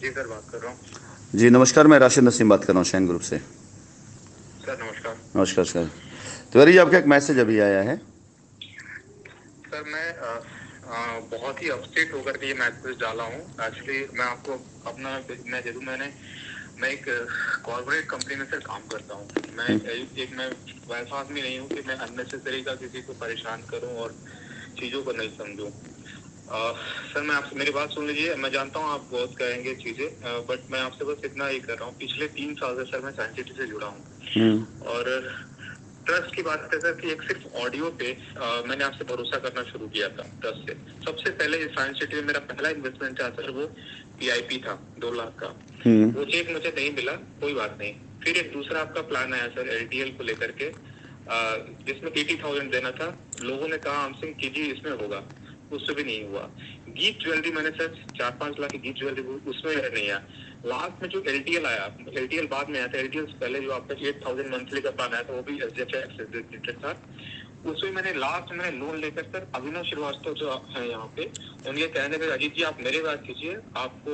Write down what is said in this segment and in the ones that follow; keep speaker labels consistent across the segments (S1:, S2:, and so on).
S1: जी sir, बात कर रहा हूँ।
S2: जी नमस्कार, मैं राशिद नसीम बात कर रहा हूँ शैन ग्रुप से।
S1: सर नमस्कार।
S2: नमस्कार सर। तिवारी जी, आपका एक मैसेज अभी आया है।
S1: सर मैं बहुत ही अपसेट होकर के ये मैसेज डाला हूँ। एक्चुअली मैं आपको अपना मैं दे दूँ। मैं एक कॉर्पोरेट कंपनी में सर काम करता हूँ। मैं वैसा आदमी नहीं हूँ कि मैं अननेसेसरी का किसी को परेशान करूँ और चीज़ों को नहीं समझूँ। सर मैं आपसे, मेरी बात सुन लीजिए। मैं जानता हूँ आप बहुत कहेंगे चीज़ें, बट मैं आपसे बस इतना ही कर रहा हूँ। पिछले 3 साल से सर मैं साइंस सिटी से जुड़ा
S2: हम्म।
S1: हूँ और ट्रस्ट की बात है सर कि एक सिर्फ ऑडियो पे मैंने आपसे भरोसा करना शुरू किया था ट्रस्ट से। सबसे पहले साइंस सिटी में मेरा पहला इन्वेस्टमेंट था सर, वो पीआईपी था 2 लाख का। वो चेक मुझे नहीं मिला, कोई बात नहीं। फिर एक दूसरा आपका प्लान आया सर एलटीएल को लेकर के, जिसमें 80,000 देना था। लोगों ने कहा हमसे कि जी इसमें होगा, उससे भी नहीं हुआ। गीत ज्वेलरी मैंने सर 4-5 लाख की गीत ज्वेलरी, उसमें नहीं आया। लास्ट में जो एलटीएल आया, एलटीएल बाद में आया था। एलटीएल से पहले जो आपका 8,000 मंथली का प्लान आया था, वो भी एसडीएफसी से रिलेटेड था। उसमें मैंने लोन लेकर सर अभिनव श्रीवास्तव जो है यहाँ पे, उनके कहने पे, अजीत जी आप मेरे बात कीजिए, आपको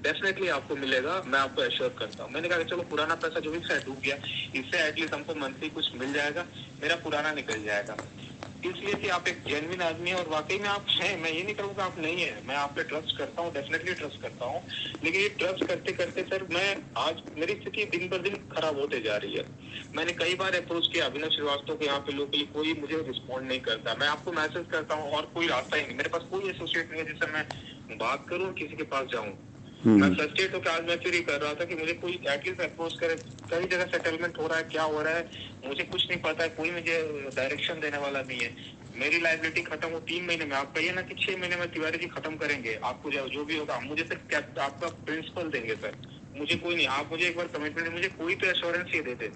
S1: डेफिनेटली आपको मिलेगा, मैं आपको एश्योर करता हूँ। मैंने कहा कि चलो पुराना पैसा जो भी शायद डूब गया, इससे एटलीस्ट हमको मंथली कुछ मिल जाएगा, मेरा पुराना निकल जाएगा। इसलिए कि आप एक जेन्युइन आदमी है और वाकई में आप हैं। मैं ये नहीं करूँगा आप नहीं है, मैं आप पे ट्रस्ट करता हूँ, डेफिनेटली ट्रस्ट करता हूँ। लेकिन ये ट्रस्ट करते करते सर मैं आज मेरी स्थिति दिन पर दिन खराब होते जा रही है। मैंने कई बार अप्रोच किया अभिनव श्रीवास्तव के यहाँ पे लोकली, कोई मुझे रिस्पॉन्ड नहीं करता। मैं आपको मैसेज करता हूँ और कोई रास्ता ही नहीं, मेरे पास कोई एसोसिएट नहीं है जिससे मैं बात करूँ, किसी के पास जाऊँ। मैं फ्रस्ट्रेट होकर आज मैं फिर ही कर रहा था कि मुझे कोई एटलीस्ट अप्रोच करे। कई जगह सेटलमेंट हो रहा है, क्या हो रहा है मुझे कुछ नहीं पता है, कोई मुझे डायरेक्शन देने वाला नहीं है। मेरी लाइबिलिटी खत्म हो 3 महीने में, आप कहिए ना कि 6 महीने में तिवारी जी खत्म करेंगे, आपको जो भी होगा मुझे सिर्फ आपका प्रिंसिपल देंगे सर। मुझे कोई नहीं, आप मुझे एक बार कमिटमेंट, मुझे कोई तो एश्योरेंस ये दे दे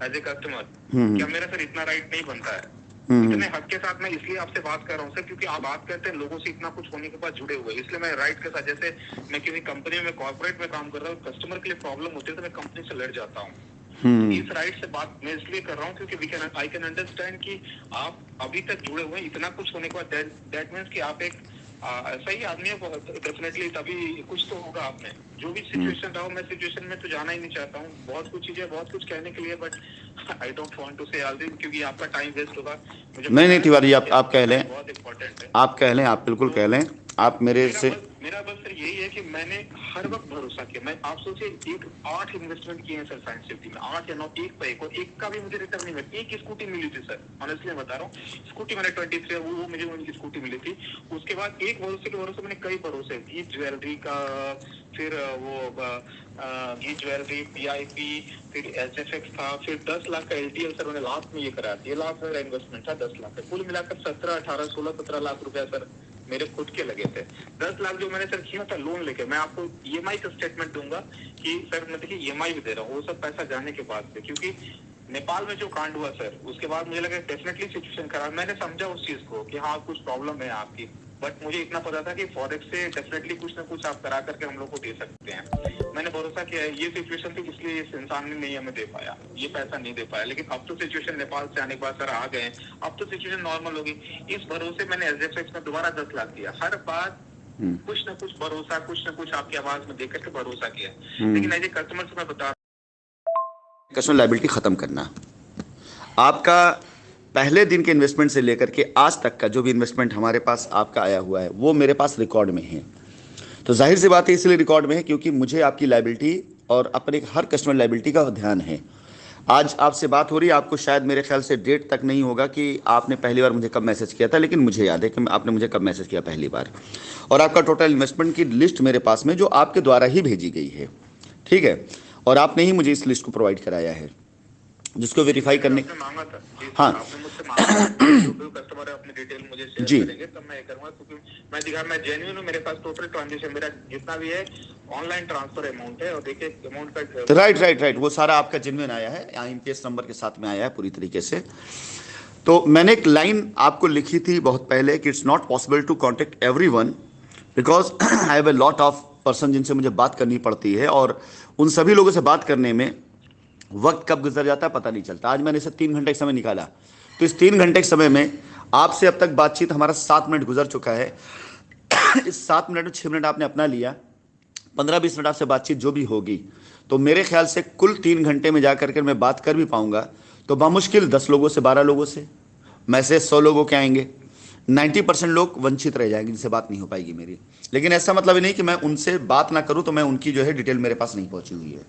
S1: एज ए कस्टमर। क्या मेरा सर इतना राइट नहीं बनता है? इतने हक के साथ मैं इसलिए आपसे बात कर रहा हूँ सर, क्योंकि आप बात करते हैं लोगों से इतना कुछ होने के बाद जुड़े हुए, इसलिए मैं राइट के साथ, जैसे मैं किसी कंपनी में कॉर्पोरेट में काम कर रहा हूँ, कस्टमर के लिए प्रॉब्लम होती है तो मैं कंपनी से लड़ जाता हूँ। इस राइट से बात मैं इसलिए कर रहा हूँ क्योंकि आई कैन अंडरस्टैंड कि आप अभी तक जुड़े हुए हैं, इतना कुछ होने के बाद दैट मीन्स कि आप एक सही आदमी है। डेफिनेटली तभी कुछ तो होगा आप में। जो भी सिचुएशन रहा हो, मैं सिचुएशन में तो जाना ही नहीं चाहता हूँ। बहुत कुछ चीजें, बहुत कुछ कहने के लिए, but I don't want to say all this, क्योंकि आपका टाइम वेस्ट होगा। मुझे
S2: नहीं
S1: पता
S2: नहीं
S1: है
S2: तिवारी जी,
S1: आपके
S2: आप
S1: लिए
S2: आप
S1: आपका
S2: कह लें।
S1: टाइम बहुत इंपॉर्टेंट है।
S2: आप कह लें, आप बिल्कुल
S1: तो
S2: कह लें। आप मेरे से।
S1: मेरा बस सर यही है कि मैंने हर वक्त भरोसा किया। मैं आप सोचिए, एक 8 इन्वेस्टमेंट किए हैं सर साइंस सिटी में, 8 या 9, एक पे एक, और एक का भी मुझे रिटर्न नहीं मिला। एक स्कूटी मिली थी सर, ऑनेस्टली बता रहा हूँ। स्कूटी मैंने 23, वो मुझे उनकी स्कूटी मिली थी। उसके बाद एक भरोसे के भरोसे मैंने कई भरोसे, गीत ज्वेलरी का, फिर गीत ज्वेलरी, पीआईपी, फिर एसएफएक्स था, फिर 10 लाख का एलटीएल सर मैंने लास्ट में ये कराया था। ये लास्ट मेरा इन्वेस्टमेंट था 10 लाख का। कुल मिलाकर 17, 18, 16, 17 लाख रुपया सर मेरे खुद के लगे थे। 10 लाख जो मैंने सर किया था लोन लेके, मैं आपको ईएमआई का स्टेटमेंट दूंगा कि सर मैं देखिए ईएमआई भी दे रहा हूँ, वो सब पैसा जाने के बाद से। क्योंकि नेपाल में जो कांड हुआ सर, उसके बाद मुझे लगा डेफिनेटली सिचुएशन खराब। मैंने समझा उस चीज को कि हाँ कुछ प्रॉब्लम है आपकी, बट मुझे इतना पता था कि फॉरेक्स से डेफिनेटली कुछ ना कुछ आप करा करके हम लोग को दे सकते हैं। मैंने भरोसा किया। ये सिचुएशन थी, इसलिए इस इंसान ने नहीं हमें दे पाया, ये पैसा नहीं दे पाया। लेकिन अब तो सिचुएशन नेपाल से आने के बाद सर आ गए, अब तो सिचुएशन नॉर्मल होगी। इस भरोसे मैंने एसडीएफसी में दोबारा 10 लाख दिया। हर बार कुछ ना कुछ भरोसा, कुछ ना कुछ आपकी आवाज में देकर के भरोसा किया। लेकिन एज ए कस्टमर से मैं बता,
S2: कस्टमर लाइबिलिटी ख़त्म करना। आपका पहले दिन के इन्वेस्टमेंट से लेकर के आज तक का जो भी इन्वेस्टमेंट हमारे पास आपका आया हुआ है, वो मेरे पास रिकॉर्ड में है। तो जाहिर सी बात है, इसलिए रिकॉर्ड में है क्योंकि मुझे आपकी लाइबिलिटी और अपने हर कस्टमर लाइबिलिटी का ध्यान है। आज आपसे बात हो रही है, आपको शायद मेरे ख्याल से डेट तक नहीं होगा कि आपने पहली बार मुझे कब मैसेज किया था, लेकिन मुझे याद है कि आपने मुझे कब मैसेज किया पहली बार। और आपका टोटल इन्वेस्टमेंट की लिस्ट मेरे पास में जो आपके द्वारा ही भेजी गई है, ठीक है। और आपने ही मुझे इस लिस्ट को प्रोवाइड कराया है, जिसको वेरीफाई करने।
S1: आपने मांगा था जी सर,
S2: हाँ।
S1: आपने मुझसे मांगा था कि जो भी कस्टमर है अपनी डिटेल मुझे शेयर
S2: जी।
S1: करेंगे, तब मैं ये करूंगा। क्योंकि मैं जेन्युइन हूँ। मेरे पास टोटल ट्रांजेक्शन मेरा जितना भी है ऑनलाइन ट्रांसफर अमाउंट है, और देखिए अमाउंट का
S2: राइट राइट राइट, वो सारा आपका जेन्युइन आया है, आईएमपीएस नंबर के साथ में आया है पूरी तरीके से। तो मैंने एक लाइन आपको लिखी थी बहुत पहले कि it's not possible to contact everyone because I have a lot of person जिनसे मुझे बात करनी पड़ती है, और उन सभी लोगों से बात करने में वक्त कब गुजर जाता है पता नहीं चलता। आज मैंने इसे 3 घंटे का समय निकाला, तो इस 3 घंटे के समय में आपसे अब तक बातचीत हमारा 7 मिनट गुजर चुका है। इस 7 मिनट में 6 मिनट आपने अपना लिया, 15-20 मिनट आपसे बातचीत जो भी होगी, तो मेरे ख्याल से कुल 3 घंटे में जा करके मैं बात कर भी पाऊंगा तो बामुश्किल 10 लोगों से, 12 लोगों से, मैसेज 100 लोगों के आएंगे, 90% लोग वंचित रह जाएंगे जिनसे बात नहीं हो पाएगी मेरी। लेकिन ऐसा मतलब ही नहीं कि मैं उनसे बात ना करूं तो मैं उनकी जो है डिटेल मेरे पास नहीं पहुंची हुई है।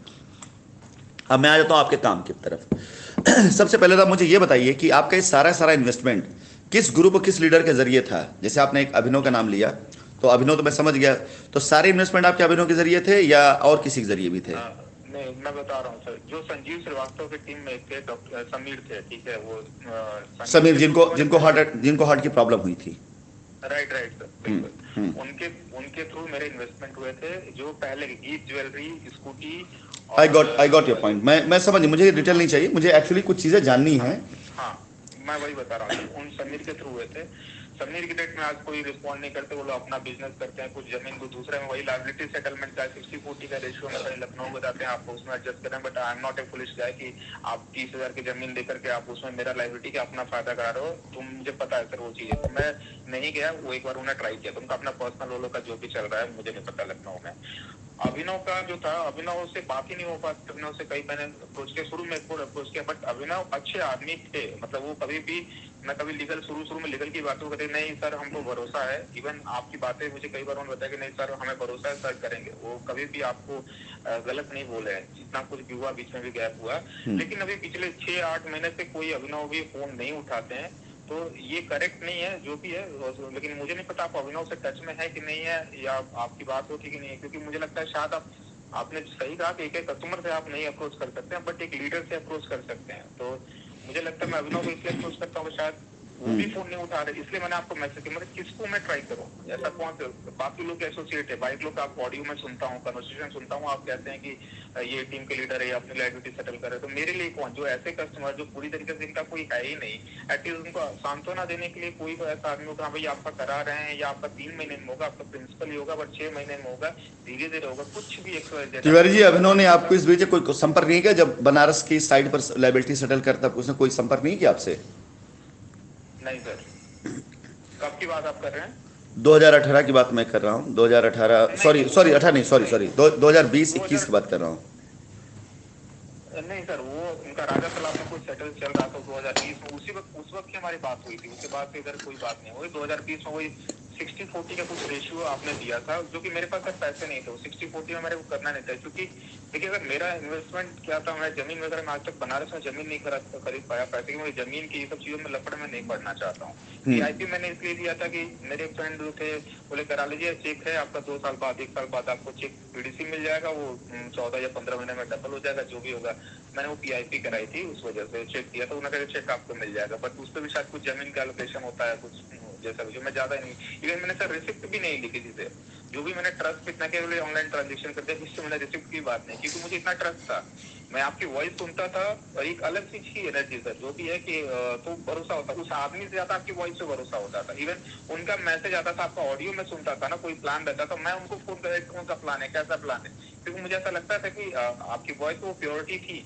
S2: अब मैं आ जाता हूं आपके काम की तरफ। सबसे पहले तो मुझे ये बताइए कि आपका ये सारा इन्वेस्टमेंट किस ग्रुप और किस लीडर के जरिए था। जैसे आपने एक अभिनव का नाम लिया, तो अभिनव तो मैं समझ गया, तो सारे इन्वेस्टमेंट आपके अभिनव के जरिए थे या और किसी के जरिए भी थे?
S1: नहीं, मैं बता रहा हूँ सर, जो संजीव श्रीवास्तव की टीम में थे, डॉक्टर समीर थे, ठीक है, वो
S2: समीर जिनको हार्ट की प्रॉब्लम हुई थी।
S1: राइट सर, बिल्कुल। उनके थ्रू मेरे इन्वेस्टमेंट हुए थे, जो पहले गीत jewellery, scooty.
S2: I got your point. मैं समझ, मुझे डिटेल नहीं चाहिए, मुझे एक्चुअली कुछ चीजें जाननी है।
S1: हाँ, मैं वही बता रहा हूँ, उन समीर के थ्रू हुए थे। समीर की डेट में आज कोई रिस्पॉन्ड नहीं करते, वो लोग अपना बिजनेस करते हैं, कुछ जमीन को दूसरे में, वही लायबिलिटी सेटलमेंट का 60-40 का रेशियो में कहीं लखनऊ बताते हैं आपको, उसमें एडजस्ट करें। But I am not a foolish guy कि आप 30,000 की जमीन देकर के आप उसमें मेरा लायबिलिटी का अपना फायदा करा रहे हो। तुम, मुझे पता है सर वो चीजें, तो मैं नहीं गया। वो एक बार उन्हें ट्राई किया, तो उनका अपना पर्सनल वो लोग का जो भी चल रहा है मुझे नहीं पता लखनऊ में। अभिनव का जो था, अभिनव से बात ही नहीं हो पाती। अभिनव से कई मैंने अप्रोच किया, शुरू में अप्रोच किया, बट अभिनव अच्छे आदमी थे। मतलब वो कभी भी, मैं कभी लीगल शुरू में लीगल की बातों करते नहीं सर हमको भरोसा है। इवन आपकी बातें मुझे कई बार उन्होंने बताया कि नहीं सर हमें भरोसा है, सर करेंगे। वो कभी भी आपको गलत नहीं बोले हैं, जितना कुछ भी हुआ बीच में भी गैप हुआ। लेकिन अभी पिछले 6-8 महीने से कोई अभिनव भी फोन नहीं उठाते हैं, तो ये करेक्ट नहीं है जो भी है। लेकिन मुझे नहीं पता आप अभिनव से टच में है कि नहीं है, या आपकी बात होती कि नहीं है, क्योंकि मुझे लगता है शायद आपने सही कहा कि एक कस्टमर से आप नहीं अप्रोच कर सकते हैं, बट एक लीडर से अप्रोच कर सकते हैं। तो मुझे लगता है मैं अभिनव को इसलिए अप्रोच करता हूँ, शायद वो भी फोन नहीं उठा रहे, इसलिए मैंने आपको मैसेज किया। मतलब किसको मैं ट्राई करूँ, ऐसा कौन से बाकी लोग एसोसिएट है, बाइक लोग आप ऑडियो में सुनता हूँ, कन्वर्सेशन सुनता हूँ, आप कहते हैं कि ये टीम के लीडर है, अपनी लायबिलिटी सेटल कर रहे, तो मेरे लिए कौन, जो ऐसे कस्टमर जो पूरी तरीके से इनका कोई है ही नहीं, एटलीस्ट उनको सांत्वना देने के लिए कोई तो ऐसा आदमी होगा, भाई आपका करा रहे हैं, या आपका 3 महीने में होगा, आपका प्रिंसिपल ही होगा, बट 6 महीने में होगा, धीरे धीरे होगा, कुछ भी
S2: तिवारी जी, अभिनव ने आपको इस बीच कोई संपर्क नहीं किया जब बनारस की साइड पर लायबिलिटी सेटल करता, उसने कोई संपर्क नहीं किया आपसे?
S1: नहीं सर। कब की बात आप कर रहे हैं?
S2: 2018 की बात मैं कर रहा हूँ। 2018 सॉरी 2020-21 की बात कर रहा हूँ।
S1: नहीं सर, वो उनका राजा तालाब में कुछ सेटल चल रहा था 2020 में, उस वक्त की हमारी बात हुई थी। उसके बाद से इधर कोई बात नहीं हुई। 2020 में वही 60-40 का कुछ रेशियो आपने दिया था, जो कि मेरे पास सर पैसे नहीं थे। वो 60-40 में मेरे को करना नहीं था, क्योंकि देखिए अगर मेरा इन्वेस्टमेंट क्या था, मैं जमीन वगैरह में आज तक बनारस में जमीन नहीं खरीद पाया पैसे की। मुझे जमीन की ये सब चीजों में लफड़े में नहीं पड़ना चाहता हूँ। PIP मैंने इसलिए दिया था कि मेरे फ्रेंड जो थे बोले करा लीजिए, चेक है आपका 2 साल बाद, 1 साल बाद आपको चेक PDC मिल जाएगा, वो 14 या 15 महीने में डबल हो जाएगा, जो भी होगा। मैंने वो PIP कराई थी, उस वजह से चेक दिया था। उन्होंने कहा चेक आपको मिल जाएगा, बट उस पर भी शायद कुछ जमीन का एलोकेशन होता है, कुछ जैसा भी। मैं ज्यादा नहीं, इवन मैंने सर रिसिप्ट भी नहीं ली किसी से। जो भी मैंने ट्रस्ट इतना केवल ऑनलाइन ट्रांजेक्शन करते हैं, इससे मैंने रिसिप्ट की बात नहीं, क्योंकि मुझे इतना ट्रस्ट था। मैं आपकी वॉइस सुनता था और एक अलग चीज की एनर्जी सर, जो भी है कि तो भरोसा होता, उस आदमी से ज्यादा आपकी वॉइस से भरोसा होता था। इवन उनका मैसेज आता था, आपका ऑडियो में सुनता था ना, कोई प्लान रहता था, मैं उनको फोन कर कौन सा प्लान है, कैसा प्लान है, क्योंकि मुझे ऐसा लगता था कि आपकी वॉइस वो प्योरिटी थी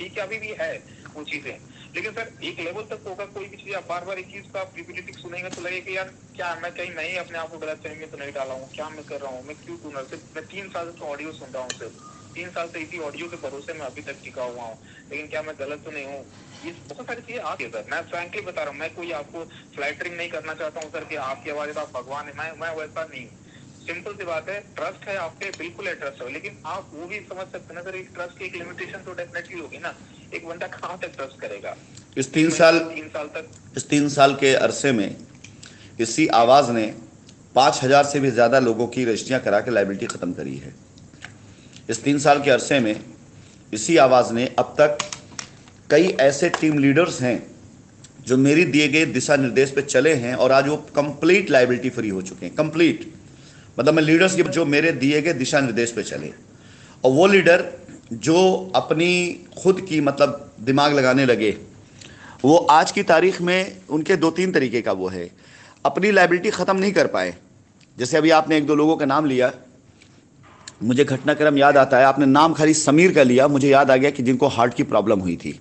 S1: कि अभी भी है वो चीजें। लेकिन सर एक लेवल तक होगा, कोई भी चीज आप बार एक चीज का आप रिपीटेटिव सुनेंगे तो लगेगा कि यार क्या मैं कहीं नहीं अपने आप को गलत फहमी में तो नहीं डाला हूँ, क्या मैं कर रहा हूँ, मैं क्यों सुन रहा हूँ। मैं 3 साल से ऑडियो सुन रहा हूँ सर, 3 साल से इसी ऑडियो के भरोसे में अभी तक टिका हुआ हूँ, लेकिन क्या मैं गलत तो नहीं हूँ। ये बहुत सारी चीजें आती है सर, मैं फ्रैंकली बता रहा हूँ। मैं कोई आपको फ्लैटरिंग नहीं करना चाहता हूँ सर कि आपकी आवाज आप भगवान है, मैं वैसा नहीं हूँ। सिंपल सी बात है, ट्रस्ट है आप पे, बिल्कुल है ट्रस्ट है, लेकिन आप वो भी समझ सकते हैं ना सर, एक ट्रस्ट की एक लिमिटेशन तो डेफिनेटली होगी ना। एक बंदा कहाँ तक ट्रस्ट करेगा
S2: इस 3 साल के अरसे में इसी आवाज ने 5,000 से भी ज्यादा लोगों की रजिस्ट्रियां करा के लायबिलिटी खत्म करी है। इस 3 साल के अरसे में इसी आवाज ने अब तक कई ऐसे टीम लीडर्स हैं जो मेरी दिए गए दिशा निर्देश पे चले हैं और आज वो कंप्लीट लायबिलिटी फ्री हो चुके हैं। कंप्लीट मतलब मैं लीडर्स जो मेरे दिए गए दिशा निर्देश पे चले, और वो लीडर जो अपनी खुद की मतलब दिमाग लगाने लगे, वो आज की तारीख में उनके 2-3 तरीके का वो है, अपनी लायबिलिटी ख़त्म नहीं कर पाए। जैसे अभी आपने 1-2 लोगों का नाम लिया, मुझे घटनाक्रम याद आता है। आपने नाम खाली समीर का लिया, मुझे याद आ गया कि जिनको हार्ट की प्रॉब्लम हुई थी।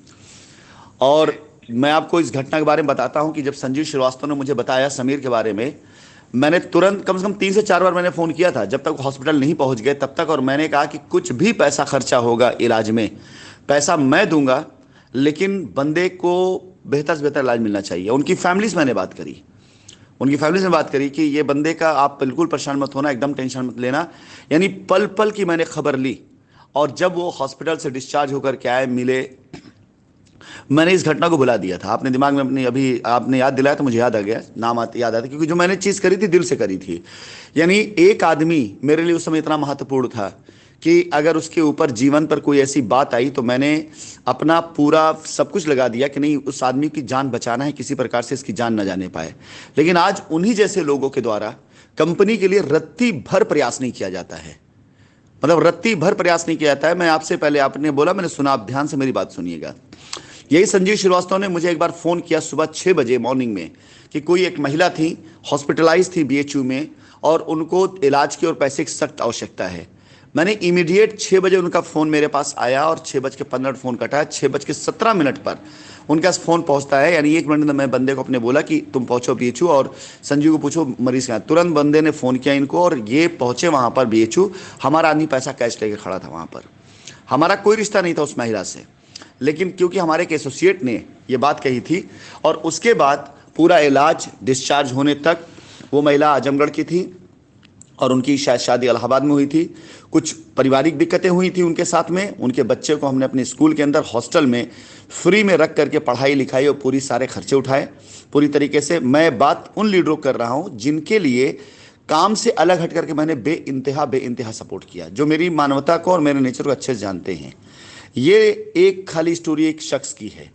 S2: और मैं आपको इस घटना के बारे में बताता हूं कि जब संजीव श्रीवास्तव ने मुझे बताया समीर के बारे में, मैंने तुरंत कम से कम 3 से 4 बार मैंने फ़ोन किया था, जब तक हॉस्पिटल नहीं पहुंच गए तब तक, और मैंने कहा कि कुछ भी पैसा खर्चा होगा इलाज में, पैसा मैं दूंगा, लेकिन बंदे को बेहतर से बेहतर इलाज मिलना चाहिए। उनकी फैमिली से मैंने बात करी, उनकी फैमिली से बात करी कि ये बंदे का आप बिल्कुल परेशान मत होना, एकदम टेंशन मत लेना। यानी पल पल की मैंने खबर ली, और जब वो हॉस्पिटल से डिस्चार्ज होकर के आए, मिले, मैंने इस घटना को भुला दिया था। आपने दिमाग में अपनी अभी आपने याद दिलाया तो मुझे याद आ गया, नाम याद आता, क्योंकि जो मैंने चीज़ करी थी दिल से करी थी। यानी एक आदमी मेरे लिए उस समय इतना महत्वपूर्ण था कि अगर उसके ऊपर जीवन पर कोई ऐसी बात आई तो मैंने अपना पूरा सब कुछ लगा दिया कि नहीं, उस आदमी की जान बचाना है, किसी प्रकार से इसकी जान न जाने पाए। लेकिन आज उन्हीं जैसे लोगों के द्वारा कंपनी के लिए रत्ती भर प्रयास नहीं किया जाता है, मतलब रत्ती भर प्रयास नहीं किया जाता है। मैं आपसे पहले, आपने बोला, मैंने सुना, आप ध्यान से मेरी बात सुनिएगा। यही संजीव श्रीवास्तव ने मुझे एक बार फ़ोन किया सुबह 6 बजे मॉर्निंग में कि कोई एक महिला थी, हॉस्पिटलाइज थी बीएचयू में, और उनको इलाज की और पैसे की सख्त आवश्यकता है। मैंने इमीडिएट 6 बजे उनका फ़ोन मेरे पास आया, और 6:15 फ़ोन कटा है, 6:17 पर उनके पास फ़ोन पहुंचता है। यानी 1 मिनट में मैं बंदे को अपने बोला कि तुम पहुंचो बीएचयू और संजीव को पूछो मरीज़ कहाँ। तुरंत बंदे ने फ़ोन किया इनको, और ये पहुंचे वहाँ पर बीएचयू। हमारा आदमी पैसा कैश लेके खड़ा था वहाँ पर। हमारा कोई रिश्ता नहीं था उस महिला से, लेकिन क्योंकि हमारे एक एसोसिएट ने ये बात कही थी, और उसके बाद पूरा इलाज डिस्चार्ज होने तक वो महिला आजमगढ़ की थी, और उनकी शायद शादी इलाहाबाद में हुई थी। कुछ पारिवारिक दिक्कतें हुई थी उनके साथ में। उनके बच्चे को हमने अपने स्कूल के अंदर हॉस्टल में फ्री में रख करके पढ़ाई लिखाई और पूरी सारे खर्चे उठाए पूरी तरीके से। मैं बात उन लीडरों कर रहा हूँ जिनके लिए काम से अलग हट करके मैंने बेइंतहा सपोर्ट किया, जो मेरी मानवता को और मेरे नेचर को अच्छे से जानते हैं। ये एक खाली स्टोरी एक शख्स की है,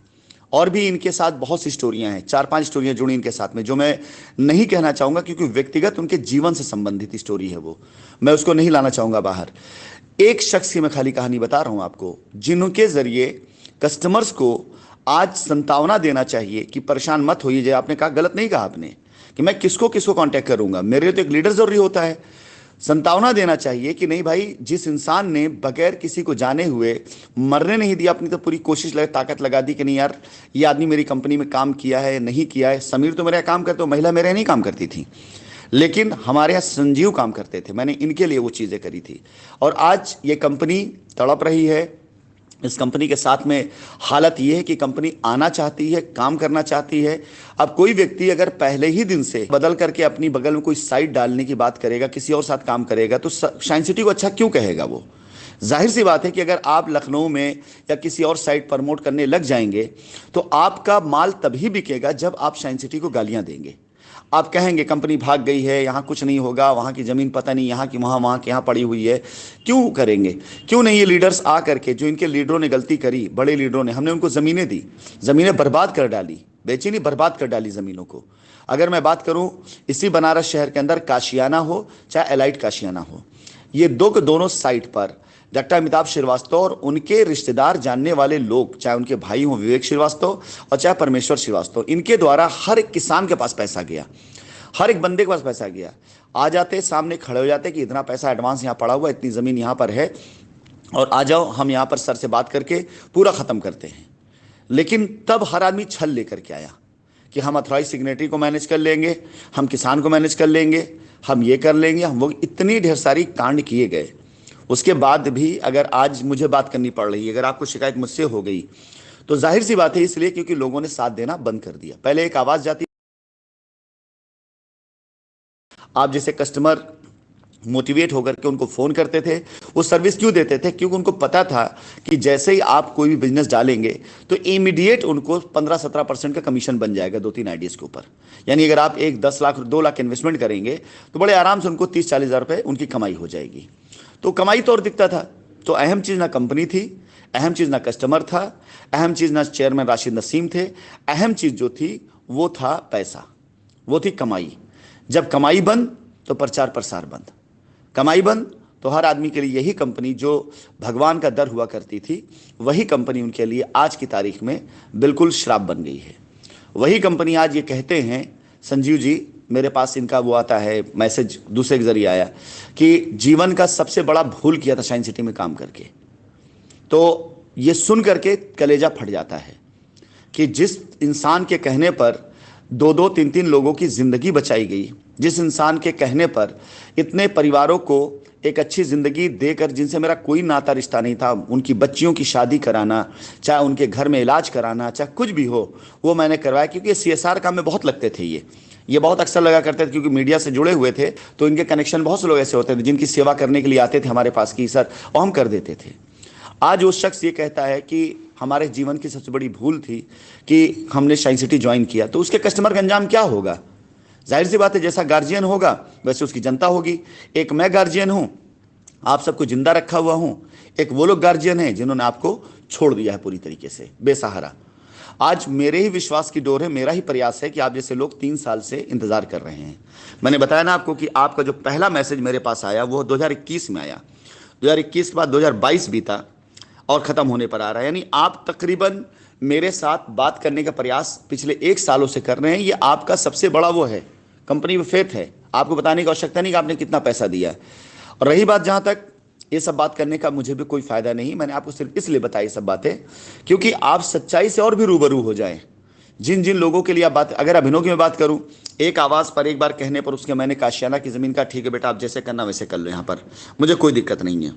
S2: और भी इनके साथ बहुत सी स्टोरियां हैं, 4-5 स्टोरियां जुड़ी इनके साथ में, जो मैं नहीं कहना चाहूँगा क्योंकि व्यक्तिगत उनके जीवन से संबंधित स्टोरी है, वो मैं उसको नहीं लाना चाहूँगा बाहर। एक शख्स की मैं खाली कहानी बता रहा हूँ आपको, जिनके ज़रिए कस्टमर्स को आज संतावना देना चाहिए कि परेशान मत होइए। जैसे आपने कहा, गलत नहीं कहा आपने कि मैं किसको किसको कांटेक्ट करूँगा, मेरे लिए तो एक लीडर ज़रूरी होता है। संतावना देना चाहिए कि नहीं भाई, जिस इंसान ने बगैर किसी को जाने हुए मरने नहीं दिया, अपनी तो पूरी कोशिश लगे, ताकत लगा दी कि नहीं यार ये आदमी मेरी कंपनी में काम किया है नहीं किया है। समीर तो मेरे यहाँ काम करते, महिला मेरे यहाँ नहीं काम करती थी, लेकिन हमारे यहाँ संजीव काम करते थे। मैंने इनके लिए वो चीज़ें करी थी, और आज ये कंपनी तड़प रही है। इस कंपनी के साथ में हालत ये है कि कंपनी आना चाहती है, काम करना चाहती है। अब कोई व्यक्ति अगर पहले ही दिन से बदल करके अपनी बगल में कोई साइट डालने की बात करेगा, किसी और साथ काम करेगा, तो शाइन सिटी को अच्छा क्यों कहेगा वो? जाहिर सी बात है कि अगर आप लखनऊ में या किसी और साइट प्रमोट करने लग जाएंगे तो आपका माल तभी बिकेगा जब आप शाइन सिटी को गालियां देंगे। आप कहेंगे कंपनी भाग गई है, यहाँ कुछ नहीं होगा, वहाँ की ज़मीन पता नहीं, यहाँ की वहाँ के यहाँ पड़ी हुई है। क्यों करेंगे? क्यों नहीं ये लीडर्स आ करके, जो इनके लीडरों ने गलती करी, बड़े लीडरों ने, हमने उनको ज़मीनें दी, ज़मीनें बर्बाद कर डाली, बेची नहीं, बर्बाद कर डाली ज़मीनों को। अगर मैं बात करूँ इसी बनारस शहर के अंदर, काशियाना हो चाहे एलाइट काशियाना हो, ये दो के दोनों साइट पर डॉक्टर अमिताभ श्रीवास्तव और उनके रिश्तेदार जानने वाले लोग, चाहे उनके भाई हों विवेक श्रीवास्तव और चाहे परमेश्वर श्रीवास्तव, इनके द्वारा हर एक किसान के पास पैसा गया, हर एक बंदे के पास पैसा गया। आ जाते सामने खड़े हो जाते कि इतना पैसा एडवांस यहाँ पड़ा हुआ, इतनी ज़मीन यहाँ पर है, और आ जाओ हम यहाँ पर सर से बात करके पूरा ख़त्म करते हैं। लेकिन तब हर आदमी छल लेकर के आया कि हम अथॉराइज सिग्नेटरी को मैनेज कर लेंगे, हम किसान को मैनेज कर लेंगे, हम ये कर लेंगे, हम वो, इतनी ढेर सारी कांड किए गए। उसके बाद भी अगर आज मुझे बात करनी पड़ रही है, अगर आपको शिकायत मुझसे हो गई तो जाहिर सी बात है इसलिए क्योंकि लोगों ने साथ देना बंद कर दिया। पहले एक आवाज़ जाती, आप जैसे कस्टमर मोटिवेट होकर के उनको फ़ोन करते थे, वो सर्विस क्यों देते थे? क्योंकि उनको पता था कि जैसे ही आप कोई भी बिजनेस डालेंगे तो इमीडिएट उनको 15-17% का कमीशन बन जाएगा 2-3 आइडियाज़ के ऊपर। यानी अगर आप एक 10 लाख 2 लाख इन्वेस्टमेंट करेंगे तो बड़े आराम से उनको 30-40 हज़ार रुपये उनकी कमाई हो जाएगी। तो कमाई तो और दिखता था। तो अहम चीज़ ना कंपनी थी, अहम चीज़ ना कस्टमर था, अहम चीज़ ना चेयरमैन राशिद नसीम थे, अहम चीज़ जो थी वो था पैसा, वो थी कमाई। जब कमाई बंद तो प्रचार प्रसार बंद, कमाई बंद तो हर आदमी के लिए यही कंपनी जो भगवान का दर हुआ करती थी, वही कंपनी उनके लिए आज की तारीख में बिल्कुल श्राप बन गई है। वही कंपनी आज ये कहते हैं, संजीव जी मेरे पास इनका वो आता है मैसेज दूसरे के जरिए आया कि जीवन का सबसे बड़ा भूल किया था शाइन सिटी में काम करके। तो ये सुन करके कलेजा फट जाता है कि जिस इंसान के कहने पर 2-2, 3-3 लोगों की ज़िंदगी बचाई गई, जिस इंसान के कहने पर इतने परिवारों को एक अच्छी ज़िंदगी देकर, जिनसे मेरा कोई नाता रिश्ता नहीं था, उनकी बच्चियों की शादी कराना, चाहे उनके घर में इलाज कराना, चाहे कुछ भी हो, वो मैंने करवाया। क्योंकि CSR काम में बहुत लगते थे ये बहुत अक्सर लगा करते थे, क्योंकि मीडिया से जुड़े हुए थे, तो इनके कनेक्शन बहुत से लोग ऐसे होते थे जिनकी सेवा करने के लिए आते थे हमारे पास कि सर, और हम कर देते थे। आज वो शख्स ये कहता है कि हमारे जीवन की सबसे बड़ी भूल थी कि हमने शाइन सिटी ज्वाइन किया, तो उसके कस्टमर का अंजाम क्या होगा? जाहिर सी बात है, जैसा गार्जियन होगा वैसे उसकी जनता होगी। एक मैं गार्जियन हूं, आप सबको जिंदा रखा हुआ हूं, एक वो लोग गार्जियन हैं जिन्होंने आपको छोड़ दिया है पूरी तरीके से बेसहारा। आज मेरे ही विश्वास की डोर है, मेरा ही प्रयास है कि आप जैसे लोग 3 साल से इंतजार कर रहे हैं। मैंने बताया ना आपको कि आपका जो पहला मैसेज मेरे पास आया वो 2021 में आया, 2021 के बाद 2022 बीता और ख़त्म होने पर आ रहा है। यानी आप तकरीबन मेरे साथ बात करने का प्रयास पिछले 1 सालों से कर रहे हैं। ये आपका सबसे बड़ा वो है, कंपनी में फेथ है, आपको बताने की आवश्यकता नहीं कि आपने कितना पैसा दिया है। और रही बात जहाँ तक ये सब बात करने का, मुझे भी कोई फ़ायदा नहीं, मैंने आपको सिर्फ इसलिए बताई सब बातें क्योंकि आप सच्चाई से और भी रूबरू हो जाएं। जिन जिन लोगों के लिए आप बात, अगर अभिनव की मैं बात करूं, एक आवाज़ पर एक बार कहने पर उसके मैंने काशियाना की ज़मीन का, ठीक है बेटा आप जैसे करना वैसे कर लो, यहाँ पर मुझे कोई दिक्कत नहीं है।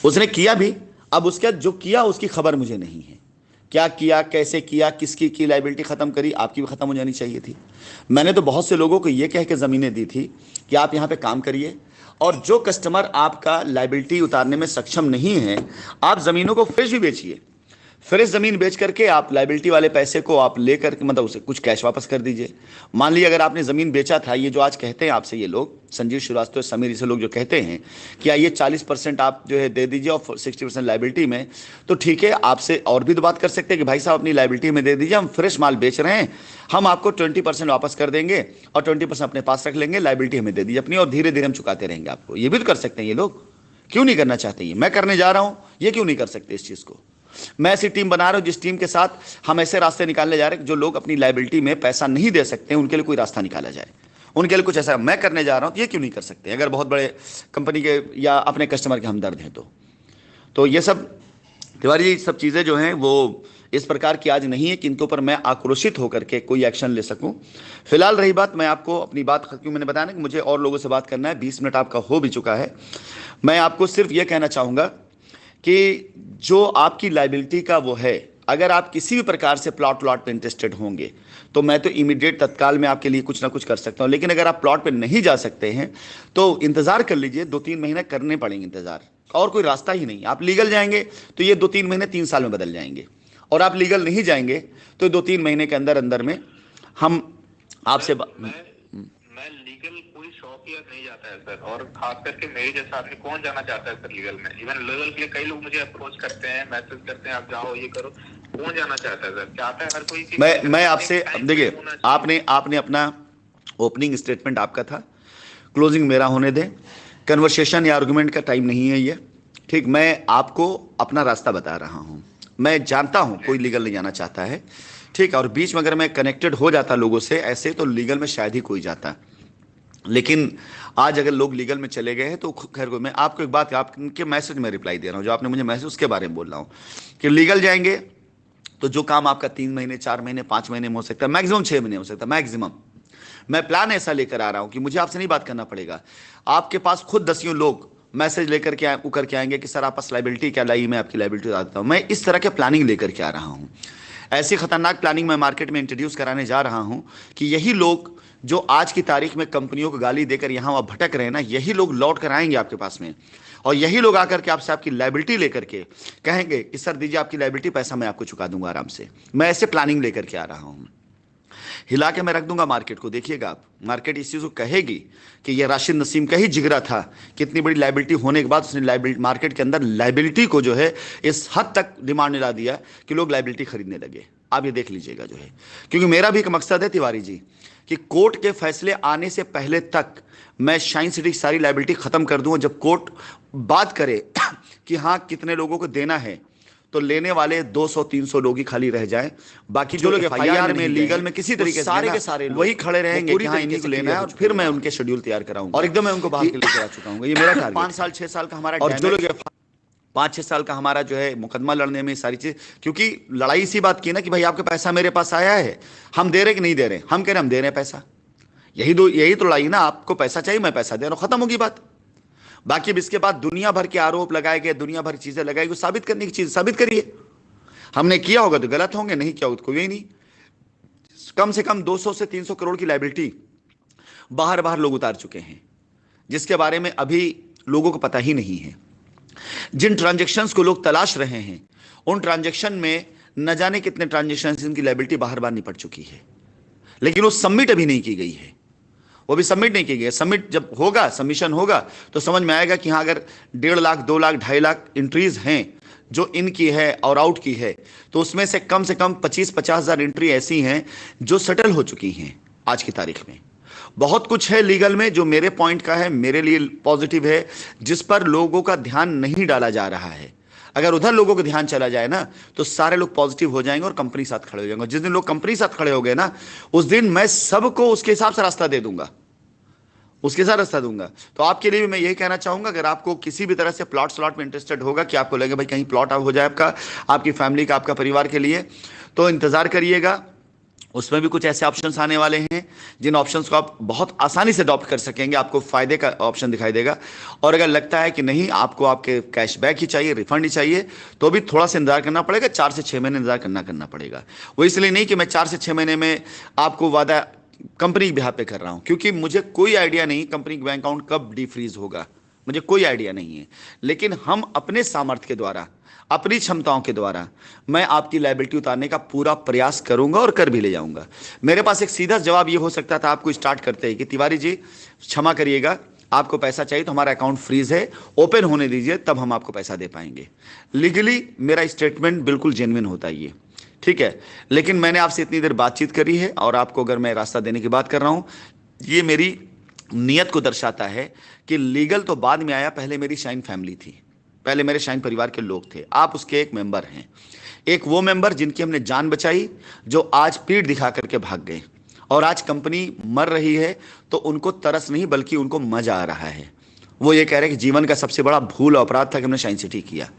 S2: उसने किया भी, अब उसके जो किया उसकी खबर मुझे नहीं है, क्या किया, कैसे किया, किसकी की लाइबिलिटी ख़त्म करी, आपकी भी ख़त्म हो जानी चाहिए थी। मैंने तो बहुत से लोगों को ये कह के ज़मीनें दी थी कि आप यहाँ पे काम करिए, और जो कस्टमर आपका लाइबिलिटी उतारने में सक्षम नहीं है, आप ज़मीनों को फ्रेश भी बेचिए, फ्रेश ज़मीन बेच करके आप लाइबिलिटी वाले पैसे को आप लेकर के, मतलब उसे कुछ कैश वापस कर दीजिए। मान लीजिए अगर आपने ज़मीन बेचा था, ये जो आज कहते हैं आपसे ये लोग, संजीव श्रीवास्तव, समीर, से लोग जो कहते हैं कि आइए 40% आप जो है दे दीजिए और 60% लाइबिलिटी में, तो ठीक है, आपसे और भी तो बात कर सकते हैं कि भाई साहब अपनी लाइबिलिटी में दे दीजिए, हम फ्रेश माल बेच रहे हैं, हम आपको 20% वापस कर देंगे और 20% अपने पास रख लेंगे, लाइबिलिटी हमें दे दीजिए अपनी, और धीरे धीरे हम चुकाते रहेंगे आपको। ये भी तो कर सकते हैं ये लोग, क्यों नहीं करना चाहते? ये मैं करने जा रहा हूँ, ये क्यों नहीं कर सकते इस चीज़ को? मैं ऐसी टीम बना रहा हूं जिस टीम के साथ हम ऐसे रास्ते निकालने जा रहे हैं, जो लोग अपनी लाइबिलिटी में पैसा नहीं दे सकते उनके लिए कोई रास्ता निकाला जाए, उनके लिए कुछ ऐसा मैं करने जा रहा हूं, तो ये क्यों नहीं कर सकते अगर बहुत बड़े कंपनी के या अपने कस्टमर के हमदर्द हैं तो ये सब तिवारी जी, सब चीज़ें जो हैं वो इस प्रकार की आज नहीं है कि इनके ऊपर मैं आक्रोशित होकर के कोई एक्शन ले सकूं। फिलहाल रही बात, मैं आपको अपनी बात, क्योंकि मैंने बताया ना कि मुझे और लोगों से बात करना है, 20 मिनट आपका हो भी चुका है। मैं आपको सिर्फ ये कहना चाहूँगा कि जो आपकी लाइबिलिटी का वो है, अगर आप किसी भी प्रकार से प्लॉट पे इंटरेस्टेड होंगे तो मैं तो इमीडिएट तत्काल में आपके लिए कुछ ना कुछ कर सकता हूं। लेकिन अगर आप प्लॉट पे नहीं जा सकते हैं तो इंतज़ार कर लीजिए, 2-3 महीने करने पड़ेंगे इंतज़ार, और कोई रास्ता ही नहीं। आप लीगल जाएंगे तो ये 2-3 महीने 3 साल में बदल जाएंगे, और आप लीगल नहीं जाएंगे तो 2-3 महीने के अंदर अंदर में हम आपसे
S1: मैं लीगल कोई शॉप या नहीं जाता है सर, और खास करके मेरे जैसा आदमी कौन जाना चाहता है सर लीगल में? इवन लीगल के लिए कई लोग मुझे अप्रोच करते हैं, मैसेज करते हैं, आप जाओ ये करो, कौन जाना चाहता है सर? चाहता है हर कोई कि
S2: मैं आपसे, देखिए आपने अपना ओपनिंग स्टेटमेंट आपका था, क्लोजिंग मेरा होने दें, कन्वर्सेशन या आर्गुमेंट का टाइम नहीं है ये, ठीक? मैं आपको अपना रास्ता बता रहा हूँ, मैं जानता हूँ कोई लीगल नहीं जाना चाहता है, ठीक है, और बीच में अगर मैं कनेक्टेड हो जाता लोगों से ऐसे, तो लीगल में शायद ही कोई जाता। लेकिन आज अगर लोग लीगल में चले गए हैं तो खैर कोई, मैं आपको एक बात, आपके मैसेज में रिप्लाई दे रहा हूँ, जो आपने मुझे मैसेज उसके बारे में बोल रहा हूँ कि लीगल जाएंगे तो जो काम आपका 3 महीने, 4 महीने, 5 महीने में हो सकता है, मैक्सिमम 6 महीने हो सकता है, मैक्सिमम। मैं प्लान ऐसा लेकर आ रहा हूँ कि मुझे आपसे नहीं बात करना पड़ेगा, आपके पास खुद 10 लोग मैसेज लेकर के उकर के आएंगे कि सर आप पास लाइबिलिटी क्या लाई, मैं आपकी लाइबिलिटी बता देता हूँ। मैं इस तरह के प्लानिंग लेकर के आ रहा हूँ, ऐसी खतरनाक प्लानिंग मैं मार्केट में इंट्रोड्यूस कराने जा रहा हूं कि यही लोग जो आज की तारीख में कंपनियों को गाली देकर यहां वहां भटक रहे हैं ना, यही लोग लौट कर आएंगे आपके पास में, और यही लोग आकर के आपसे आपकी लाइबिलिटी लेकर के कहेंगे कि सर दीजिए आपकी लाइबिलिटी, पैसा मैं आपको चुका दूंगा आराम से। मैं ऐसे प्लानिंग लेकर के आ रहा हूं, हिला के मैं रख दूंगा मार्केट को। देखिएगा आप, मार्केट इस चीज़ को कहेगी कि ये राशिद नसीम का ही जिगरा था, कितनी बड़ी लाइबिलिटी होने के बाद उसने लाइबिलिटी, मार्केट के अंदर लाइबिलिटी को जो है इस हद तक डिमांड मिला दिया कि लोग लाइबिलिटी खरीदने लगे। आप ये देख लीजिएगा जो है, क्योंकि मेरा भी एक मकसद है तिवारी जी कि कोर्ट के फैसले आने से पहले तक मैं शाइन सिटी की सारी लाइबिलिटी खत्म कर दूंगा। जब कोर्ट बात करे कि हाँ कितने लोगों को देना है, तो लेने वाले 200-300 लोग ही खाली रह जाएं, बाकी जो लोग एफआईआर में, लीगल में किसी तरीके से सारे के सारे वही खड़े रहेंगे कि हाँ इन्हीं को लेना है, और फिर मैं उनके शेड्यूल तैयार कराऊंगा और एकदम मैं उनको बाहर के लेकर आ चुका हूँ। ये मेरा टारगेट 5 साल 6 साल का हमारा, और जो लोग 5-6 साल का हमारा जो है मुकदमा लड़ने में सारी चीज, क्योंकि लड़ाई इसी बात की ना कि भाई आपका पैसा मेरे पास आया है, हम दे रहे कि नहीं दे रहे, हम कह रहे हम दे रहे हैं पैसा, यही तो लड़ाई ना, आपको पैसा चाहिए, मैं पैसा दे रहा हूं, खत्म होगी बात। बाकी अब इसके बाद दुनिया भर के आरोप लगाए गए, दुनिया भर की चीजें लगाई गई, साबित करने की चीज साबित करिए। हमने किया होगा तो गलत होंगे, नहीं किया होगा तो कोई नहीं। कम से कम 200 से 300 करोड़ की लायबिलिटी बाहर बाहर लोग उतार चुके हैं, जिसके बारे में अभी लोगों को पता ही नहीं है। जिन ट्रांजैक्शंस को लोग तलाश रहे हैं, उन ट्रांजैक्शन में न जाने कितने ट्रांजैक्शंस की लायबिलिटी बाहर बाहर निपट चुकी है, लेकिन वो सबमिट अभी नहीं की गई है। वो भी सबमिट नहीं की गई है। सबमिट जब होगा, सबमिशन होगा, तो समझ में आएगा कि हाँ, अगर 1.5 लाख, 2 लाख, 2.5 लाख एंट्रीज हैं जो इन की है और आउट की है, तो उसमें से कम 25-50 हज़ार एंट्री ऐसी हैं जो सेटल हो चुकी हैं आज की तारीख में। बहुत कुछ है लीगल में जो मेरे पॉइंट का है, मेरे लिए पॉजिटिव है, जिस पर लोगों का ध्यान नहीं डाला जा रहा है। अगर उधर लोगों का ध्यान चला जाए ना, तो सारे लोग पॉजिटिव हो जाएंगे और कंपनी साथ खड़े हो जाएंगे। जिस दिन लोग कंपनी साथ खड़े हो गए ना, उस दिन मैं सबको उसके हिसाब से रास्ता दे दूंगा, उसके साथ रास्ता दूंगा। तो आपके लिए भी मैं यही कहना चाहूंगा, अगर आपको किसी भी तरह से प्लॉट स्लॉट में इंटरेस्टेड होगा, कि आपको लगे भाई कहीं प्लॉट हो जाए आपका, आपकी फैमिली का, आपका परिवार के लिए, तो इंतजार करिएगा। उसमें भी कुछ ऐसे ऑप्शंस आने वाले हैं जिन ऑप्शंस को आप बहुत आसानी से अडॉप्ट कर सकेंगे, आपको फायदे का ऑप्शन दिखाई देगा। और अगर लगता है कि नहीं, आपको आपके कैशबैक ही चाहिए, रिफंड ही चाहिए, तो भी थोड़ा सा इंतजार करना पड़ेगा, 4 से 6 महीने इंतजार करना पड़ेगा। वो इसलिए नहीं कि मैं 4 से 6 महीने में आपको वादा कंपनी के बिहाफ पे कर रहा हूं, क्योंकि मुझे कोई आइडिया नहीं कंपनी का बैंक अकाउंट कब डीफ्रीज होगा, मुझे कोई आइडिया नहीं है। लेकिन हम अपने सामर्थ्य के द्वारा, अपनी क्षमताओं के द्वारा मैं आपकी लायबिलिटी उतारने का पूरा प्रयास करूंगा और कर भी ले जाऊंगा। मेरे पास एक सीधा जवाब ये हो सकता था आपको स्टार्ट करते ही कि तिवारी जी क्षमा करिएगा, आपको पैसा चाहिए तो हमारा अकाउंट फ्रीज है, ओपन होने दीजिए, तब हम आपको पैसा दे पाएंगे। लीगली मेरा स्टेटमेंट बिल्कुल जेन्युइन होता है ये, ठीक है। लेकिन मैंने आपसे इतनी देर बातचीत करी है, और आपको अगर मैं रास्ता देने की बात कर रहा हूं, ये मेरी नीयत को दर्शाता है कि लीगल तो बाद में आया, पहले मेरी शाइन फैमिली थी, पहले मेरे शाइन परिवार के लोग थे। आप उसके एक मेंबर हैं, एक वो मेंबर जिनकी हमने जान बचाई, जो आज पीठ दिखा करके भाग गए, और आज कंपनी मर रही है तो उनको तरस नहीं बल्कि उनको मजा आ रहा है। वो ये कह रहे हैं कि जीवन का सबसे बड़ा भूल अपराध था कि हमने शाइन सिटी किया।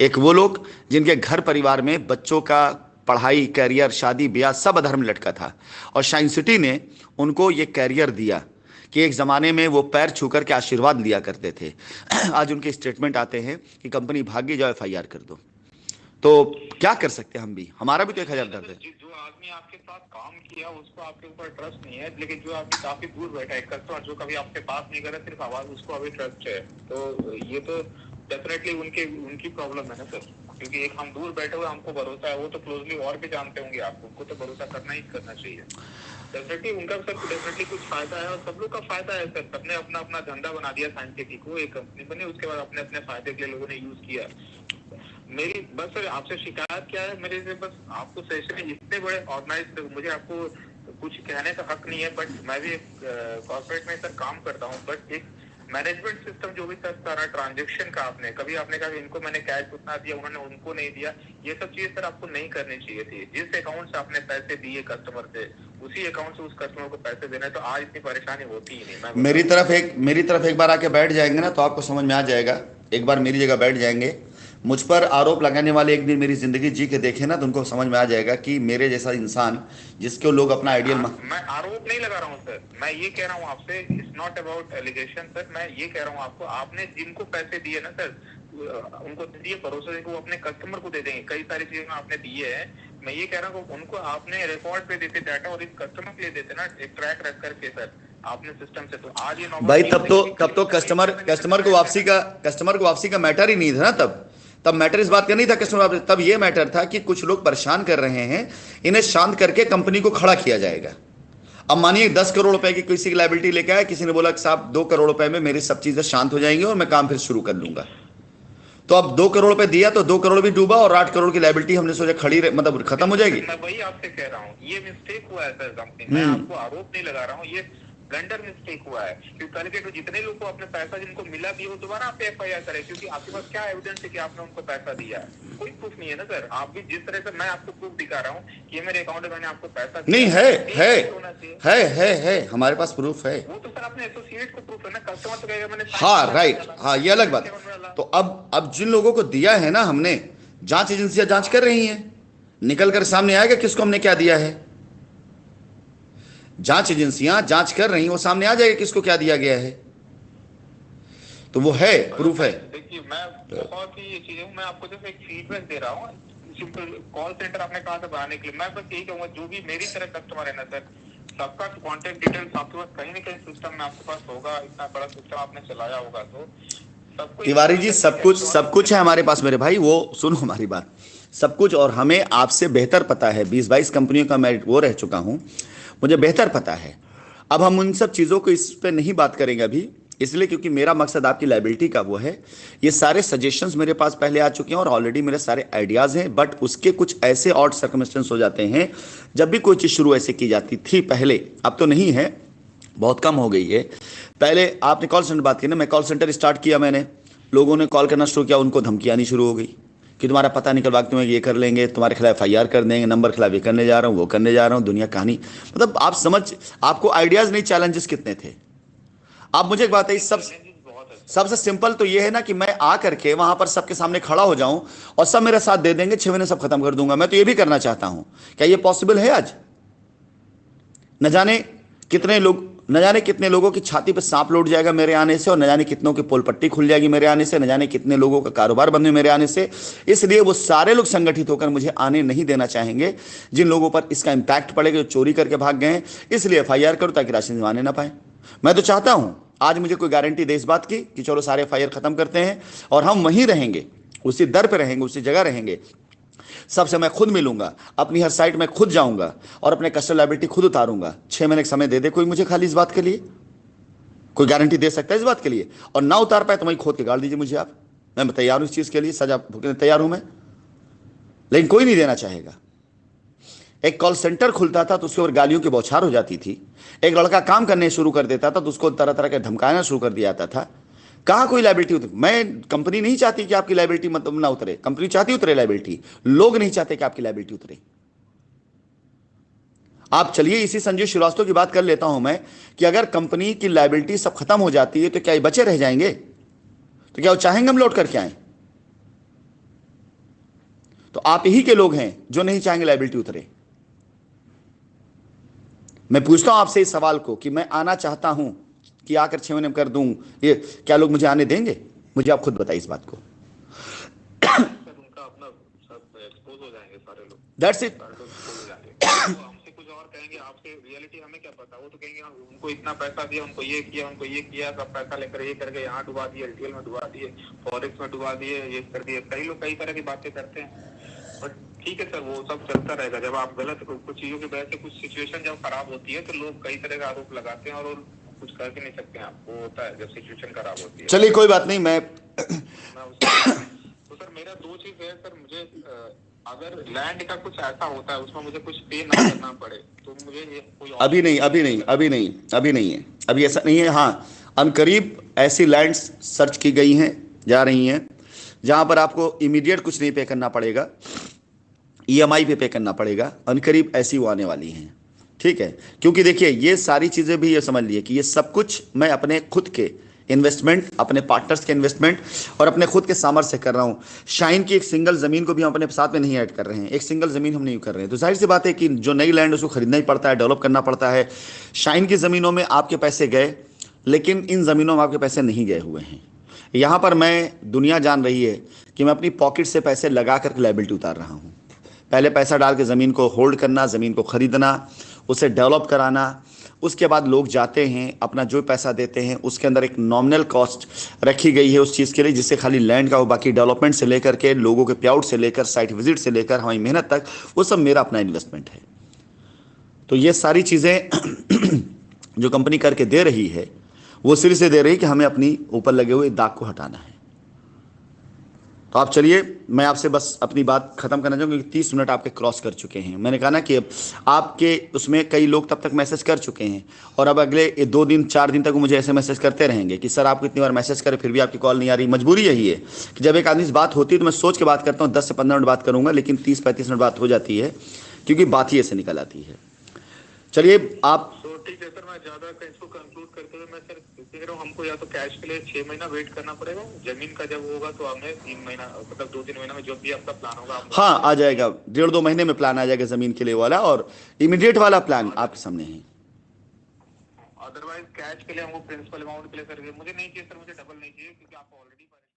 S2: एक वो लोग जिनके घर परिवार में बच्चों का पढ़ाई, कैरियर, शादी ब्याह सब अधर्म लटका था, और शाइन सिटी ने उनको ये कैरियर दिया कि एक ज़माने में वो पैर छूकर के आशीर्वाद लिया करते थे। आज उनके स्टेटमेंट आते हैं कि कंपनी भागी, जाओ FIR कर दो। तो क्या कर सकते हैं हम भी, हमारा भी तो 1000 दर्द है।
S1: जो आदमी आपके साथ काम किया उसको आपके ऊपर ट्रस्ट नहीं है, लेकिन जो आदमी काफी दूर बैठा है, कस्टमर जो कभी आपके पास नहीं करा, सिर्फ आवाज, उसको अभी ट्रस्ट है। तो ये तो डेफिनेटली उनकी प्रॉब्लम है ना सर, क्योंकि एक हम दूर बैठे हुए, हमको भरोसा है, वो तो क्लोजली और भी जानते होंगे आपको, उनको तो भरोसा करना ही करना चाहिए। डेफिनेटली उनका सर डेफिनेटली कुछ फायदा है, और सब लोग का फायदा है सर। सबने अपना अपना धंधा बना दिया, साइंटिफिक को एक कंपनी बनी, उसके बाद अपने अपने फायदे के लिए लोगों ने यूज किया। मेरी बस सर आपसे शिकायत क्या है, मेरे से बस आपको सेशन इतने बड़े ऑर्गेनाइज, मुझे आपको कुछ कहने का हक नहीं है, बट मैं भी कॉर्पोरेट में सर काम करता हूँ, बट एक मैनेजमेंट सिस्टम जो भी सर सारा ट्रांजैक्शन का कभी आपने कहा इनको मैंने कैश उतना दिया, उन्होंने उनको नहीं दिया, ये सब चीजें सर आपको नहीं करनी चाहिए थी। जिस अकाउंट से आपने पैसे दिए कस्टमर से, उसी अकाउंट से उस कस्टमर को पैसे देना है, तो आज इतनी परेशानी होती ही नहीं।
S2: मेरी तरफ एक बार आके बैठ जाएंगे ना, तो आपको समझ में आ जाएगा। एक बार मेरी जगह बैठ जाएंगे, मुझ पर आरोप लगाने वाले एक दिन मेरी जिंदगी जी के देखे ना, तो उनको समझ में आ जाएगा कि मेरे जैसा इंसान जिसको लोग अपना आइडियल
S1: मैं आरोप नहीं लगा रहा हूँ सर, मैं ये कह रहा हूँ आपसे, it's not about allegation sir. मैं ये कह रहा हूँ आपको, आपने जिनको पैसे दिए ना सर, उनको दिए भरोसे से, वो अपने कस्टमर को दे देंगे। कई सारी चीजें आपने दिए हैं, मैं ये कह रहा हूँ उनको आपने रिकॉर्ड पे देते डाटा, और इस कस्टमर के लिए देते ना एक ट्रैक रख करके सर आपने सिस्टम से। तो आज ये
S2: भाई तब तो कस्टमर को वापसी का मैटर ही नहीं था ना। तब मैटर इस बात का नहीं था कस्टमर, तब ये मैटर था कि कुछ लोग परेशान कर रहे हैं, इन्हें शांत करके कंपनी को खड़ा किया जाएगा। अब मानिए 10 करोड़ रुपए की किसी की लायबिलिटी लेके आया, किसी ने बोला कि साहब 2 करोड़ रुपए में मेरी सब चीजें शांत हो जाएंगी और मैं काम फिर शुरू कर लूंगा। तो अब 2 करोड़ रुपए दिया तो 2 करोड़ भी डूबा, और 8 करोड़ की लायबिलिटी हमने सोचा खड़ी मतलब खत्म हो जाएगी।
S1: मैं वही आपसे कह रहा हूँ, ये मिस्टेक हुआ है सर कंपनी, मैं आपको आरोप नहीं लगा रहा हूँ, ये ब्लंडर मिस्टेक हुआ है। क्योंकि कल के तो जितने लोग को अपने पैसा जिनको मिला भी, वो दोबारा आप पे FIR करें, क्योंकि आपके पास क्या एविडेंस है कि आपने उनको पैसा दिया है? कोई प्रूफ नहीं है ना सर। आप भी जिस तरह से मैं आपको प्रूफ दिखा रहा हूँ कि मेरे अकाउंट में मैंने आपको पैसा
S2: नहीं है हमारे पास प्रूफ है।
S1: वो तो सर अपने एसोसिएट को प्रूफ है ना, कस्टमर तो कहेगा मैंने।
S2: हाँ राइट, हाँ ये अलग बात है। तो अब जिन लोगों को दिया है ना हमने, जांच एजेंसियां जांच कर रही हैं, निकल कर सामने आएगा किसको हमने क्या दिया है। जांच एजेंसियां जांच कर रही, वो सामने आ जाएगा किसको क्या दिया गया है, तो वो है, प्रूफ है।
S1: देखिए मैं बहुत ही ये चीजें, मैं आपको जैसे एक फीडबैक दे रहा हूँ। सिंपल कॉल सेंटर आपने कहा था बनाने के लिए, मैं बस यही कहूंगा जो भी मेरी तरह कस्टमर है ना सर, सबका कॉन्टेक्ट डिटेल्स आपके पास कहीं ना कहीं सिस्टम में आपके पास होगा। इतना बड़ा सिस्टम आपने चलाया होगा तो सबको
S2: तिवारी जी सब कुछ है हमारे पास मेरे भाई, वो सुनो हमारी बात, सब कुछ। और हमें आपसे बेहतर पता है, 20-22 कंपनियों का मैं वो रह चुका हूं, मुझे बेहतर पता है। अब हम उन सब चीज़ों को इस पे नहीं बात करेंगे अभी, इसलिए क्योंकि मेरा मकसद आपकी लाइबिलिटी का वो है। ये सारे सजेशंस मेरे पास पहले आ चुके हैं और ऑलरेडी मेरे सारे आइडियाज़ हैं, बट उसके कुछ ऐसे ऑड सर्कमस्टेंस हो जाते हैं जब भी कोई चीज़ शुरू ऐसे की जाती थी पहले, अब तो नहीं है, बहुत कम हो गई है। पहले आपने कॉल सेंटर बात की ना, मैं कॉल सेंटर स्टार्ट किया, मैंने लोगों ने कॉल करना शुरू किया, उनको धमकी आनी शुरू हो गई कि तुम्हारा पता निकलवा के तुम्हें ये कर लेंगे, तुम्हारे खिलाफ FIR कर देंगे, नंबर खिलाफ ये करने जा रहा हूँ, वो करने जा रहा हूँ, दुनिया कहानी। मतलब आप समझ, आपको आइडियाज़ नहीं, चैलेंजेस कितने थे। आप मुझे एक बात है, सबसे सिंपल तो ये है ना कि मैं आ करके वहां पर सबके सामने खड़ा हो जाऊं और सब मेरा साथ दे देंगे, 6 महीने सब खत्म कर दूंगा। मैं तो ये भी करना चाहता हूं, क्या ये पॉसिबल है आज? न जाने कितने लोगों की छाती पर सांप लौट जाएगा मेरे आने से, और न जाने कितनों की पोल पट्टी खुल जाएगी मेरे आने से, न जाने कितने लोगों का कारोबार बंद मेरे आने से। इसलिए वो सारे लोग संगठित होकर मुझे आने नहीं देना चाहेंगे जिन लोगों पर इसका इंपैक्ट पड़ेगा, जो चोरी करके भाग गए हैं। इसलिए FIR करो ताकि राशन दिलवाने ना पाए। मैं तो चाहता हूं आज मुझे कोई गारंटी दे इस बात की कि चलो सारे FIR खत्म करते हैं और हम वहीं रहेंगे, उसी दर पर रहेंगे, उसी जगह रहेंगे, सबसे मैं खुद मिलूंगा, अपनी हर साइट में खुद जाऊंगा और अपने कस्टमर लायबिलिटी खुद उतारूंगा। 6 महीने का समय दे दे कोई मुझे खाली इस बात के लिए, कोई गारंटी दे सकता है इस बात के लिए? और ना उतार पाए तो वहीं खोद के गाड़ दीजिए मुझे आप, मैं तैयार हूं इस चीज के लिए, सजा भुगतने तैयार हूं मैं, लेकिन कोई नहीं देना चाहेगा। एक कॉल सेंटर खुलता था तो उसके ऊपर गालियों की बौछार हो जाती थी। एक लड़का काम करने शुरू कर देता था तो उसको तरह तरह के धमकाना शुरू कर दिया जाता था। कहां कोई लायबिलिटी उतरी? मैं, कंपनी नहीं चाहती कि आपकी लायबिलिटी मतलब ना उतरे, कंपनी चाहती उतरे लायबिलिटी, लोग नहीं चाहते कि आपकी लायबिलिटी उतरे। आप चलिए इसी संजय श्रीवास्तव की बात कर लेता हूं मैं, कि अगर कंपनी की लायबिलिटी सब खत्म हो जाती है तो क्या ये बचे रह जाएंगे? तो क्या वो चाहेंगे हम लौट करके आए? तो आप ही के लोग हैं जो नहीं चाहेंगे लायबिलिटी उतरे। मैं पूछता हूं आपसे इस सवाल को कि मैं आना चाहता हूं कि आकर 6 महीने में कर दूं, ये क्या लोग मुझे आने देंगे? मुझे आप खुद बताइए इस बात को।
S1: उनका अपना सब एक्सपोज हो जाएंगे सारे लोग,
S2: दैट्स इट।
S1: हमसे कुछ और कहेंगे, आपसे रियलिटी हमें क्या पता। वो तो कहेंगे उनको इतना पैसा दिया, उनको ये किया, सब पैसा लेकर ये करके यहाँ डुबा दिए, LTL में डुबा दिए, फॉरेक्स में डुबा दिए, ये कर दिए। कई लोग कई तरह की बातें करते हैं, बट ठीक है सर, वो सब चलता रहेगा। जब आप गलत कुछ चीजों की वजह से कुछ सिचुएशन जब खराब होती है तो लोग कई तरह का आरोप लगाते हैं और कुछ कर भी नहीं सकते हैं। आपको होता है जब सिचुएशन खराब होती है।
S2: चलिए कोई बात नहीं, मैं
S1: तो सर मेरा 2 चीज है सर, मुझे अगर लैंड का कुछ ऐसा होता है उसमें मुझे कुछ पे ना करना पड़े तो मुझे ये कोई
S2: अभी नहीं है, अभी ऐसा नहीं है। हाँ, अनकरीब ऐसी लैंड्स सर्च की गई हैं, जा रही हैं, जहां पर आपको इमीडिएट कुछ नहीं पे करना पड़ेगा, EMI पे करना पड़ेगा। अनकरीब ऐसी वो आने वाली हैं, ठीक है? क्योंकि देखिए ये सारी चीज़ें भी ये समझ लिए कि ये सब कुछ मैं अपने खुद के इन्वेस्टमेंट, अपने पार्टनर्स के इन्वेस्टमेंट और अपने खुद के सामर्थ्य से कर रहा हूँ। शाइन की एक सिंगल ज़मीन को भी हम अपने साथ में नहीं ऐड कर रहे हैं, एक सिंगल ज़मीन हम नहीं कर रहे हैं। तो जाहिर सी बात है कि जो नई लैंड उसको खरीदना ही पड़ता है, डेवलप करना पड़ता है। शाइन की ज़मीनों में आपके पैसे गए, लेकिन इन ज़मीनों में आपके पैसे नहीं गए हुए हैं। यहाँ पर मैं, दुनिया जान रही है कि मैं अपनी पॉकेट से पैसे लगा कर लायबिलिटी उतार रहा हूँ। पहले पैसा डाल के ज़मीन को होल्ड करना, ज़मीन को ख़रीदना, उसे डेवलप कराना, उसके बाद लोग जाते हैं अपना जो पैसा देते हैं उसके अंदर एक नॉमिनल कॉस्ट रखी गई है उस चीज़ के लिए, जिससे खाली लैंड का हो, बाकी डेवलपमेंट से लेकर के लोगों के पे आउट से लेकर साइट विजिट से लेकर हमारी मेहनत तक वो सब मेरा अपना इन्वेस्टमेंट है। तो ये सारी चीज़ें जो कंपनी करके दे रही है वो सिर से दे रही है कि हमें अपनी ऊपर लगे हुए दाग को हटाना है। तो आप चलिए, मैं आपसे बस अपनी बात खत्म करना चाहूँगा क्योंकि 30 मिनट आपके क्रॉस कर चुके हैं। मैंने कहा ना कि आपके उसमें कई लोग तब तक मैसेज कर चुके हैं और अब अगले 2 दिन 4 दिन तक वो मुझे ऐसे मैसेज करते रहेंगे कि सर आपको इतनी बार मैसेज करें फिर भी आपकी कॉल नहीं आ रही। मजबूरी यही है कि जब एक आदमी से बात होती है तो मैं सोच के बात करता हूँ, 10 से 15 मिनट बात करूँगा, लेकिन 30-35 मिनट बात हो जाती है क्योंकि बात ही ऐसे निकल आती है। चलिए आप,
S1: ठीक है सर, मैं ज्यादा इसको कंक्लूड करते हुए मैं सर कह रहा हूँ, हमको या तो कैश के लिए 6 महीना वेट करना पड़ेगा, जमीन का जब होगा तो हमें 3 महीना मतलब 2-3 महीना में जो भी आपका प्लान होगा।
S2: हाँ, आ जाएगा, 1.5-2 महीने में प्लान आ जाएगा जमीन के लिए वाला, और इमीडिएट वाला प्लान आपके सामने है।
S1: अदरवाइज कैश के लिए हमको प्रिंसिपल अमाउंट के लिए करके मुझे नहीं चाहिए सर, मुझे डबल नहीं चाहिए क्योंकि आपको ऑलरेडी